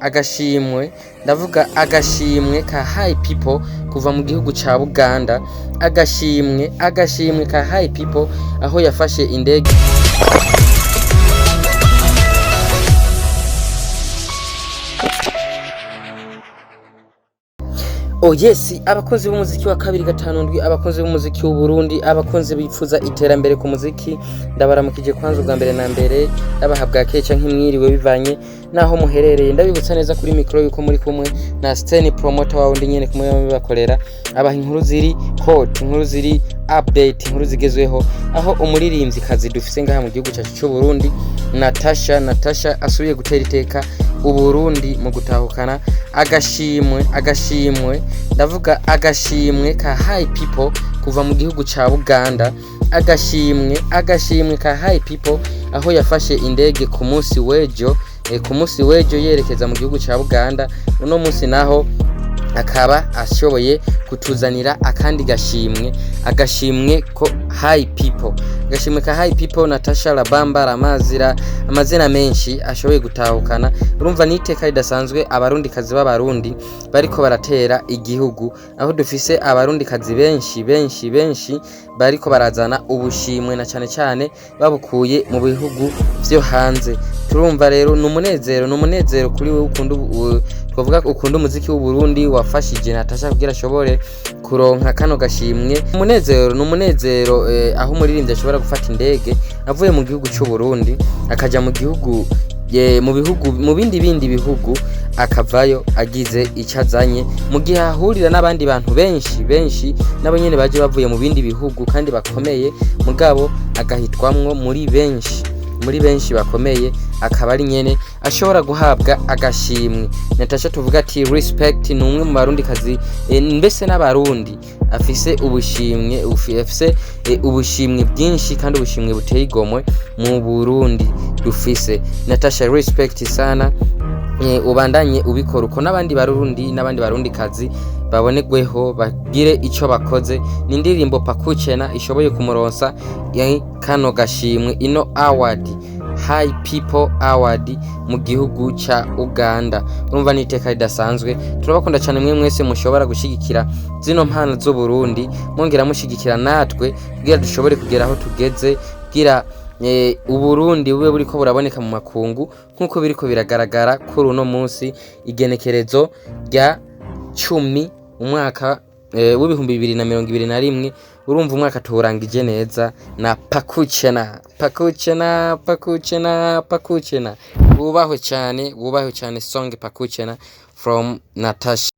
Agashimwe ndavuga agashimwe ka Hipipo kuva mu gihugu ca Uganda. Agashimwe ka Hipipo aho yafashe indege. Oh yes, abakozi b'umuziki wa 2/5, abakozi b'umuziki w'u Burundi, abakozi bifuza iterambere ku muziki, ndabaramukije kwanza ubwa mbere na mbere, ndabahabwa keca nk'imwiriwe bivanye naho muherereye. Ndabibutsa neza kuri micro yuko muri kumwe na Sten promoter wa wundi nyene kumwe bakorera abaha inkuru ziri hot, inkuru ziri update, inkuru zigezweho, aho umuririmvyi kazi dufise ngaha mu gihugu cyacu cy'u Burundi Natasha asubiye gutera iteka u Burundi mu gutahukana agashimwe ndavuga agashimwe ka Hipipo kuva mu gihugu ca Uganda. Agashimwe ka Hipipo aho yafashe indege ku munsi wejo yerekeza mu gihugu ca Uganda. Uno munsi naho akaba ashoboye kutuzanira akandi agashimwe ko Hipipo. Agashimwe ka Hipipo Natasha Labamba Ramazira amazina menshi ashoboye gutahukana. Urumva niteka ridasanzwe abarundi kazi b'abarundi bariko baratera igihugu, aho dufise abarundi kazi benshi bariko barazana ubushimwe na cyane babukuye mu bihugu vyo hanze. Turumva rero numunezero kuri wewe twavuga ukunda umuziki w'u Burundi wafashije Natasha kugira ashobore kuronka kano gashimwe. Numunezero aho umuririmbyi ashobora gufata indege avuye mu gihugu cy'u Burundi akaja mu gihugu mu bindi bihugu akavayo agize icazanye, mu gihe ahurira n'abandi bantu benshi nabo nyene baje bavuye mu bindi bihugu kandi bakomeye, mugabo agahitwamwo muri benshi bakomeye, akaba ari nyene ashobora guhabwa agashimwe. Natasha tuvuga ati respect, ni umwe mu barundi kazi mbese n'abarundi afise ubushimwe bwinshi kandi ubushimwe buteye igomwe mu Burundi dufise. Natasha respect sana, ubandanye ubikora uko n'abandi barundi kazi babonegweho bagire ico bakoze. Ni indirimbo Pakuchena ishoboye kumuronsa kano gashimwe, ino award Hipipo award mu gihugu ca Uganda. Urumva niteka ridasanzwe. Turabakunda cyane mwese mushobora gushigikira zino mpano zo Burundi, mwongera mushigikira natwe kugira dushobore kugera aho tugeze, kugira Uburundi bube buriko buraboneka mu makungu nkuko biriko biragaragara kuri uno munsi igenekerezo rya 10 umwaka w'ibihumbi 2021. Urumva umwaka turangije neza na Pakuchena. Wubaho cyane song Pakuchena from Natasha.